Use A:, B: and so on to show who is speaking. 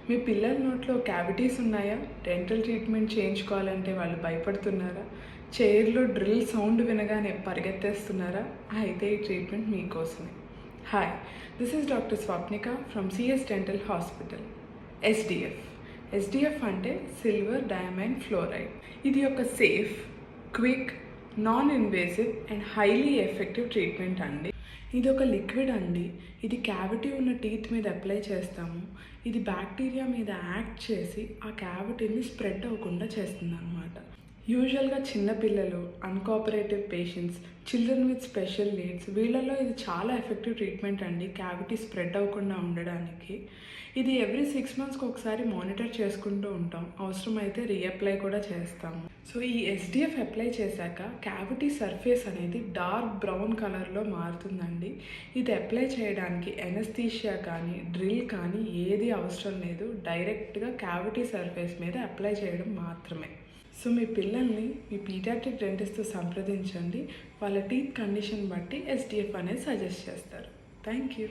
A: మీ పిల్లల నోట్లో క్యావిటీస్ ఉన్నాయా? డెంటల్ ట్రీట్మెంట్ చేయించుకోవాలంటే వాళ్ళు భయపడుతున్నారా? చైర్లో డ్రిల్ సౌండ్ వినగానే పరిగెత్తేస్తున్నారా? అయితే ఈ ట్రీట్మెంట్ మీకోసమే. Hi, this is doctor Swapnika from CS dental hospital. SDF అంటే సిల్వర్ డైమండ్ ఫ్లోరైడ్. ఇది ఒక safe, quick, non invasive and highly effective treatment అండి. ఇది ఒక లిక్విడ్ అండి. ఇది క్యావిటీ ఉన్న టీత్ మీద అప్లై చేస్తాము. ఇది బ్యాక్టీరియా మీద యాక్ట్ చేసి ఆ క్యావిటీని స్ప్రెడ్ అవ్వకుండా చేస్తుంది అనమాట. యూజువల్గా చిన్నపిల్లలు, uncooperative patients, children with special needs, వీళ్ళలో ఇది చాలా ఎఫెక్టివ్ ట్రీట్మెంట్ అండి క్యావిటీ స్ప్రెడ్ అవ్వకుండా ఉండడానికి. ఇది ఎవ్రీ 6 monthsకి ఒకసారి మానిటర్ చేసుకుంటూ ఉంటాం. అవసరమైతే రీఅప్లై కూడా చేస్తాము. సో ఈ ఎస్డిఎఫ్ అప్లై చేశాక క్యావిటీ సర్ఫేస్ అనేది డార్క్ బ్రౌన్ కలర్లో మారుతుందండి. ఇది అప్లై చేయడానికి ఎనస్థీషియా కానీ డ్రిల్ కానీ ఏది అవసరం లేదు. డైరెక్ట్గా క్యావిటీ సర్ఫేస్ మీద అప్లై చేయడం మాత్రమే. సో మీ పిల్లల్ని మీ పీడియాట్రిక్ డెంటిస్ట్తో సంప్రదించండి. వాళ్ళ టీత్ కండిషన్ బట్టి ఎస్డిఎఫ్ అనేది సజెస్ట్ చేస్తారు. Thank you.